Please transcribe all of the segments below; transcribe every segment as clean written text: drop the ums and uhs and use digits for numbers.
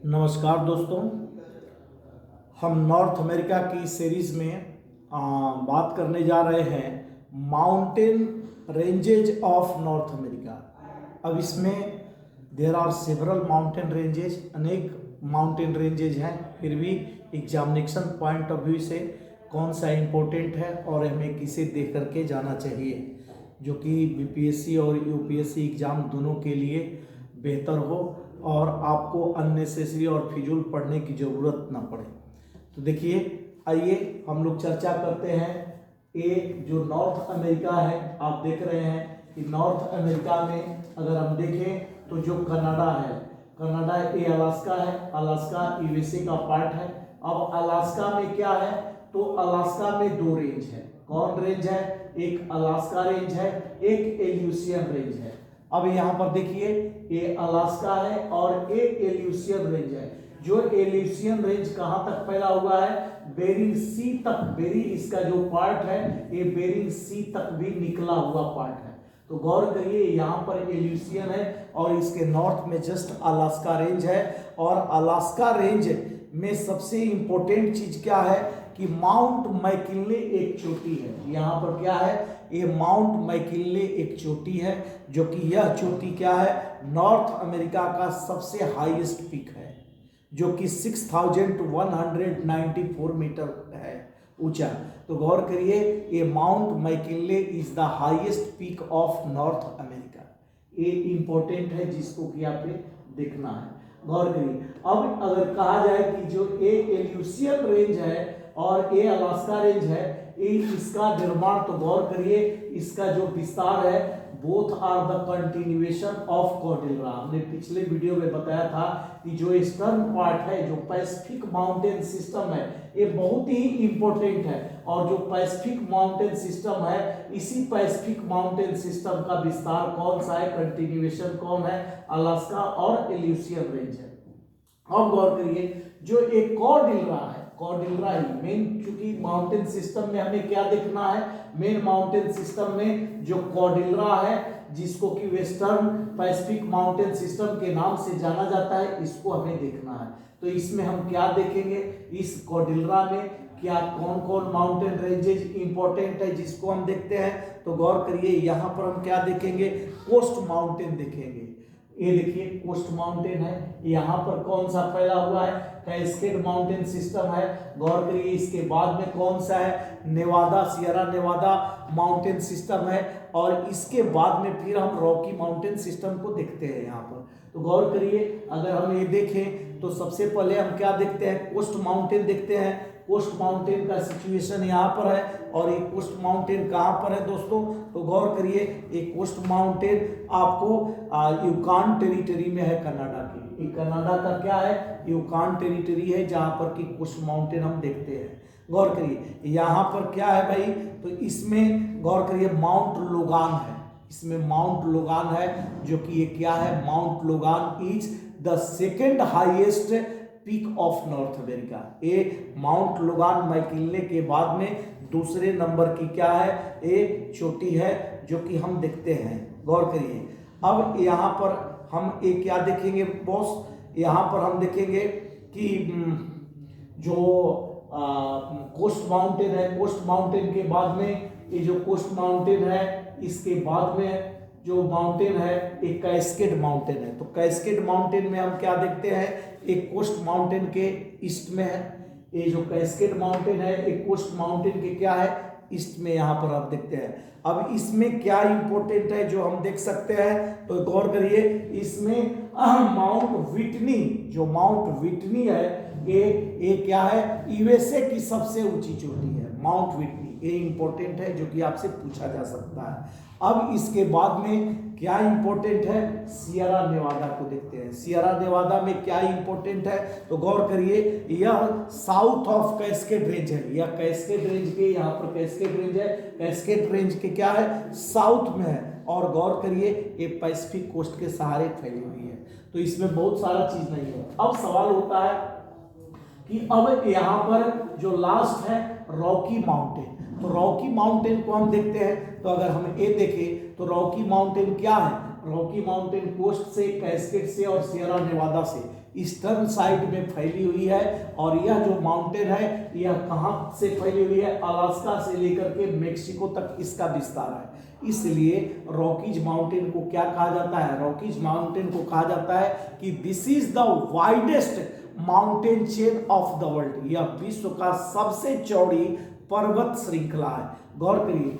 नमस्कार दोस्तों। हम नॉर्थ अमेरिका की सीरीज में बात करने जा रहे हैं mountain ranges of North America. अब इसमें there are several mountain ranges, अनेक माउंटेन रेंजेज हैं, फिर भी एग्जामिनेशन पॉइंट ऑफ व्यू से कौन सा इम्पोर्टेंट है और हमें किसे देख करके जाना चाहिए, जो कि बीपीएससी और यूपीएससी एग्ज़ाम दोनों के लिए बेहतर हो और आपको अननेसेसरी और फिजूल पढ़ने की ज़रूरत ना पड़े। तो देखिए, आइए हम लोग चर्चा करते हैं। ये जो नॉर्थ अमेरिका है, आप देख रहे हैं कि नॉर्थ अमेरिका में अगर हम देखें तो जो कनाडा है, कनाडा ये अलास्का है, अलास्का यूएसए का पार्ट है। अब अलास्का में क्या है, तो अलास्का में दो रेंज है। कौन रेंज है? एक अलास्का रेंज है, एक एल्यूसियन रेंज है। अब यहाँ पर देखिए, ये अलास्का है और ये एल्यूसियन रेंज है। जो एल्यूसियन रेंज कहाँ तक फैला हुआ है? बेरिंग सी तक। बेरिंग इसका जो पार्ट है, ये बेरिंग सी तक भी निकला हुआ पार्ट है। तो गौर करिए, यहाँ पर एल्यूसियन है और इसके नॉर्थ में जस्ट अलास्का रेंज है। और अलास्का रेंज में सबसे इंपॉर्टेंट चीज क्या है कि माउंट मैकिनले एक चोटी है। यहाँ पर क्या है? ये माउंट मैकिनले एक चोटी है, जो कि यह चोटी क्या है? नॉर्थ अमेरिका का सबसे हाईएस्ट पीक है, जो कि 6194 मीटर है ऊंचा। तो गौर करिए, ये mount McKinley is the highest peak of North America. ये इंपॉर्टेंट है, जिसको कि आपने देखना है। गौर करिए, अब अगर कहा जाए कि जो ए एल्यूसियन रेंज है और ए अलास्का रेंज है, इसका निर्माण, तो गौर करिए, इसका जो विस्तार है, both are the continuation of cordillera. हमने पिछले वीडियो में बताया था कि जो ईस्टर्न पार्ट है, जो पैसिफिक माउंटेन सिस्टम है, ये बहुत ही इंपॉर्टेंट है। और जो पैसिफिक माउंटेन सिस्टम है, इसी पैसिफिक माउंटेन सिस्टम का विस्तार कौन सा है, कंटिन्यूएशन कौन है? अलास्का और एल्यूसियन रेंज है। अब गौर करिए, जो एक कॉर्डिलरा है, कॉर्डिलरा ही मेन, चूंकि माउंटेन सिस्टम में हमें क्या देखना है, मेन माउंटेन सिस्टम में जो कॉर्डिलरा है, जिसको कि वेस्टर्न पैसिफिक माउंटेन सिस्टम के नाम से जाना जाता है, इसको हमें देखना है। तो इसमें हम क्या देखेंगे, इस कॉर्डिलरा में क्या कौन कौन माउंटेन रेंजेज इंपॉर्टेंट है, जिसको हम देखते हैं। तो गौर करिए, यहाँ पर हम क्या देखेंगे? कोस्ट माउंटेन देखेंगे। ये देखिए, कोस्ट माउंटेन है, यहाँ पर कौन सा फैला हुआ है? कैस्केड माउंटेन सिस्टम है। गौर करिए, इसके बाद में कौन सा है? Nevada, Sierra Nevada mountain system है। और इसके बाद में फिर हम रॉकी माउंटेन सिस्टम को देखते हैं यहाँ पर। तो गौर करिए, अगर हम ये देखें तो सबसे पहले हम क्या देखते हैं? कोस्ट माउंटेन देखते हैं। कोस्ट माउंटेन का सिचुएशन यहाँ पर है। और ये कोस्ट माउंटेन कहाँ पर है दोस्तों? तो गौर करिए, ये कोस्ट माउंटेन आपको यूकान टेरिटरी में है, कनाडा की। ये कनाडा का क्या है? यूकान टेरिटरी है, जहाँ पर कि कोस्ट माउंटेन हम देखते हैं। गौर करिए, यहाँ पर क्या है भाई? तो इसमें गौर करिए, माउंट लोगान है। इसमें माउंट लोगान है, जो कि ये क्या है? Mount Logan is the second highest peak of North America. ये माउंट लोगान मैकिनले के बाद में दूसरे नंबर की क्या है? ये चोटी है, जो कि हम देखते हैं। गौर करिए, अब यहाँ पर हम एक क्या देखेंगे बॉस? यहाँ पर हम देखेंगे कि जो कोस्ट माउंटेन है, कोस्ट माउंटेन के बाद में ये जो कोस्ट माउंटेन है, इसके बाद में जो माउंटेन है, एक कैस्केड माउंटेन है। तो कैस्केड माउंटेन में हम क्या देखते हैं? एक कोस्ट माउंटेन के ईस्ट में है। ये जो कैस्केड माउंटेन है, एक कोस्ट माउंटेन के क्या है? ईस्ट में। यहाँ पर आप देखते हैं। अब इसमें क्या इंपॉर्टेंट है जो हम देख सकते हैं? तो गौर करिए, इसमें माउंट विटनी, जो माउंट विटनी है, ये क्या है? यूएसए की सबसे ऊंची चोटी है, माउंट विटनी। ये इंपॉर्टेंट है, जो कि आपसे पूछा जा सकता है। अब इसके बाद में क्या इंपॉर्टेंट है? सियरा नेवादा को देखते हैं। सियरा नेवादा में क्या इंपॉर्टेंट है? तो गौर करिए, यह साउथ ऑफ कैस्केड रेंज है। यह कैस्केड रेंज के, यहाँ पर कैस्केड रेंज है, कैस्केड रेंज के क्या है? साउथ में है। और गौर करिए, ये पैसिफिक कोस्ट के सहारे फैली हुई है। तो इसमें बहुत सारा चीज नहीं है। अब सवाल होता है कि अब यहाँ पर जो लास्ट है रॉकी माउंटेन, तो रॉकी माउंटेन को हम देखते हैं। तो अगर हम ये देखें तो रॉकी माउंटेन क्या है? रॉकी माउंटेन कोस्ट से, कैस्केड से और सियरा नेवादा से ईस्टर्न साइड में फैली हुई है। और यह जो माउंटेन है यह कहाँ से फैली हुई है, अलास्का से लेकर के मेक्सिको तक इसका विस्तार है। इसलिए रॉकीज माउंटेन को क्या कहा जाता है, रॉकीज माउंटेन को कहा जाता है कि this is the widest mountain chain of the world, यह विश्व का सबसे चौड़ी पर्वत श्रृंखला है। गौर करिए,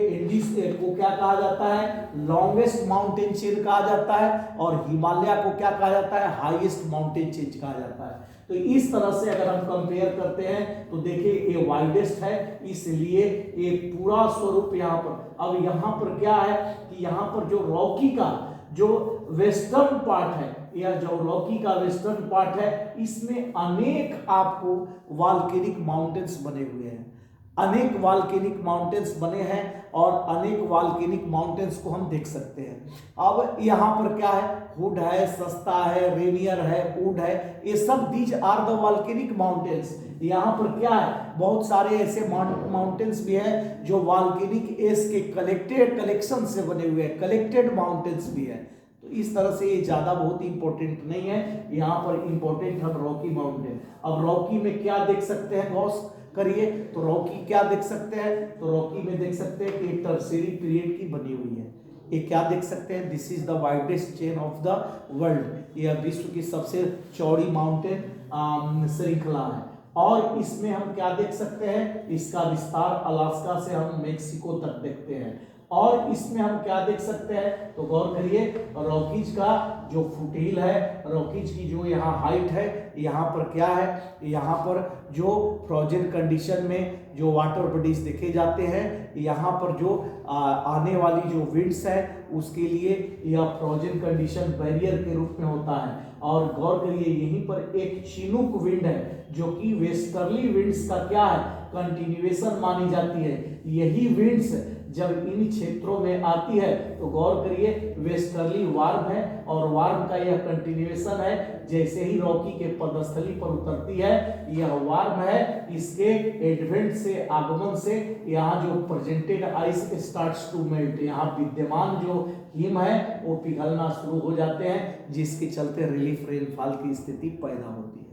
इंडीज को क्या कहा जाता है, लॉन्गेस्ट माउंटेन चेन कहा जाता है, और हिमालय को क्या कहा जाता है, हाईएस्ट माउंटेन चेन कहा जाता है। तो इस तरह से अगर हम कंपेयर करते हैं तो देखिए ये वाइडेस्ट है, इसलिए ये पूरा स्वरूप यहाँ पर। अब यहाँ पर क्या है कि यहाँ पर जो रॉकी का जो वेस्टर्न पार्ट है, यह जो रॉकी का वेस्टर्न पार्ट है, इसमें अनेक आपको वॉल्केनिक माउंटेन्स बने हुए हैं, अनेक वॉल्केनिक माउंटेन्स बने हैं, और अनेक वॉल्केनिक माउंटेन्स को हम देख सकते हैं। अब यहाँ पर क्या है, हुड है, सस्ता है, रेनियर है, वुड है, ये सब these are the volcanic mountains. यहाँ पर क्या है, बहुत सारे ऐसे माउंटेन्स भी हैं जो वॉल्केनिक एश के कलेक्शन से बने हुए हैं, कलेक्टेड माउंटेन्स भी है। तो इस तरह से ये ज़्यादा बहुत इंपॉर्टेंट नहीं है, यहाँ पर इंपॉर्टेंट है रॉकी माउंटेन। अब रॉकी में क्या देख सकते हैं, गौस करिए, तो रॉकी क्या देख सकते हैं, तो रॉकी में देख सकते हैं कि एक टर्शियरी पीरियड की बनी हुई है। ये क्या देख सकते हैं, this is the widest chain of the world, यह विश्व की सबसे चौड़ी माउंटेन श्रृंखला है। और इसमें हम क्या देख सकते हैं, इसका विस्तार अलास्का से हम मेक्सिको तक देखते हैं। और इसमें हम क्या देख सकते हैं, तो गौर करिए, रॉकीज का जो फुटहिल है, रॉकीज की जो यहाँ हाइट है, यहाँ पर क्या है, यहाँ पर जो फ्रोजन कंडीशन में जो वाटर बॉडीज देखे जाते हैं, यहाँ पर जो आने वाली जो विंड्स है उसके लिए यह फ्रोजन कंडीशन बैरियर के रूप में होता है। और गौर करिए, यहीं पर एक चिनूक विंड है जो कि वेस्टर्ली विंड्स का क्या है, कंटिन्यूएशन मानी जाती है। यही विंड्स जब इन क्षेत्रों में आती है तो गौर करिए, वेस्टर्ली वार्म है, और वार्म का यह कंटिन्यूएशन है, जैसे ही रॉकी के पदस्थली पर उतरती है यह वार्म है, इसके एडवेंट से, आगमन से यहाँ जो presented ice starts to melt, यहाँ विद्यमान जो हिम है वो पिघलना शुरू हो जाते हैं, जिसके चलते रिलीफ रेनफॉल की स्थिति पैदा होती है।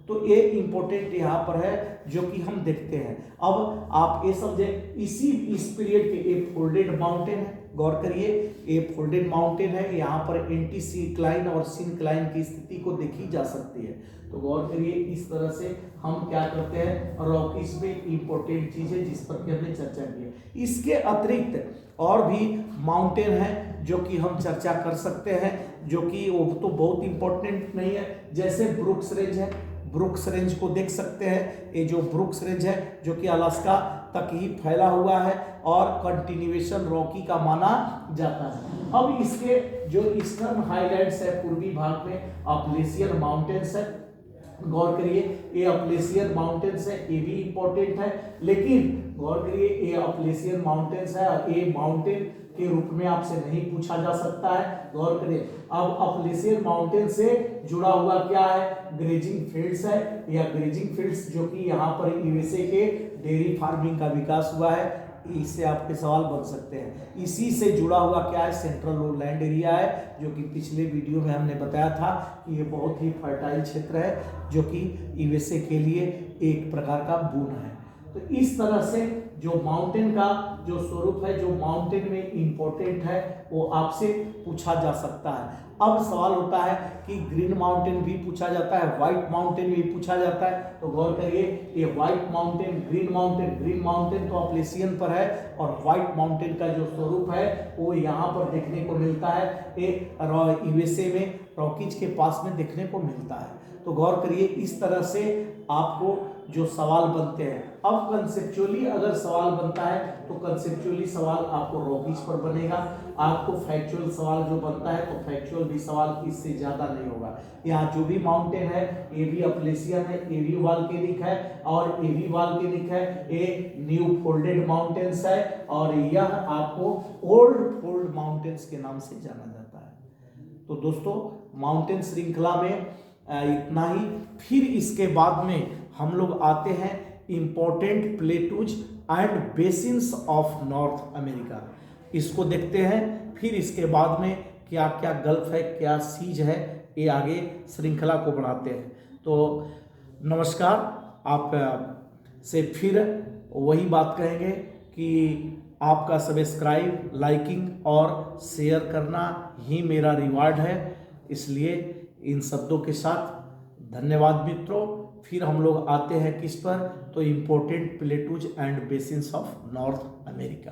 तो ये इंपॉर्टेंट यहाँ पर है जो कि हम देखते हैं। अब आप ये समझे, इस पीरियड के एक फोल्डेड माउंटेन है, गौर करिए, ये फोल्डेड माउंटेन है, यहाँ पर एंटी सिक्लाइन और सिनक्लाइन की स्थिति को देखी जा सकती है। तो गौर करिए, इस तरह से हम क्या करते हैं, रॉकीज में इंपॉर्टेंट चीज है जिस पर कि हमने चर्चा की है। इसके अतिरिक्त और भी माउंटेन है जो कि हम चर्चा कर सकते हैं, जो कि वो तो बहुत इंपॉर्टेंट नहीं है, जैसे ब्रुक्स रेंज है, ब्रुक्स रेंज को देख सकते हैं। ये जो ब्रुक्स रेंज है जो कि अलास्का तक ही फैला हुआ है और कंटिन्यूएशन रॉकी का माना जाता है। अब इसके जो ईस्टर्न हाईलैंड्स है, पूर्वी भाग में अपलेशियन माउंटेन्स है, गौर करिए, ये अपलेशियन माउंटेन्स है, ये भी इंपॉर्टेंट है, लेकिन गौर करिए ये अपलेशियन माउंटेन्स है और ये माउंटेन के रूप में आपसे नहीं पूछा जा सकता है। गौर करिए, अब अपलेशियन माउंटेन से जुड़ा हुआ क्या है, ग्रेजिंग फील्ड्स है, या ग्रेजिंग फील्ड्स जो कि यहाँ पर यूएसए के डेयरी फार्मिंग का विकास हुआ है, इससे आपके सवाल बन सकते हैं। इसी से जुड़ा हुआ क्या है, सेंट्रल लोलैंड एरिया है, जो कि पिछले वीडियो में हमने बताया था कि ये बहुत ही फर्टाइल क्षेत्र है जो कि यूएसए के लिए एक प्रकार का बून है। तो इस तरह से जो माउंटेन का जो स्वरूप है, जो माउंटेन में इंपॉर्टेंट है, वो आपसे पूछा जा सकता है। अब सवाल होता है कि ग्रीन माउंटेन भी पूछा जाता है, व्हाइट माउंटेन भी पूछा जाता है। तो गौर करिए, ये व्हाइट माउंटेन, ग्रीन माउंटेन तो अपलेशियन पर है, और व्हाइट माउंटेन का जो स्वरूप है वो यहाँ पर देखने को मिलता है, एक यूएसए में रॉकीज के पास में देखने को मिलता है। तो गौर करिए, इस तरह से आपको जो सवाल बनते हैं। अब कंसेप्चुअली अगर सवाल बनता है तो कंसेप्चुअली सवाल आपको रॉकीज पर बनेगा, आपको फैक्चुअल सवाल जो बनता है तो फैक्चुअल भी सवाल इससे ज्यादा नहीं होगा। यहाँ जो भी माउंटेन है ये भी अपलेशियन है, ये भी वॉल्केनिक है, और ये भी वॉल्केनिक है, ये न्यू फोल्डेड माउंटेन्स है, और यह आपको ओल्ड फोल्ड माउंटेन्स के नाम से जाना जाता है। तो दोस्तों, माउंटेन श्रृंखला में इतना ही। फिर इसके बाद में हम लोग आते हैं important plateaus and basins of North America, इसको देखते हैं। फिर इसके बाद में क्या क्या गल्फ है, क्या सीज है, ये आगे श्रृंखला को बढ़ाते हैं। तो नमस्कार, आप से फिर वही बात कहेंगे कि आपका सब्सक्राइब, लाइकिंग और शेयर करना ही मेरा रिवार्ड है। इसलिए इन शब्दों के साथ धन्यवाद मित्रों। फिर हम लोग आते हैं किस पर, तो important plateaus and basins of North America.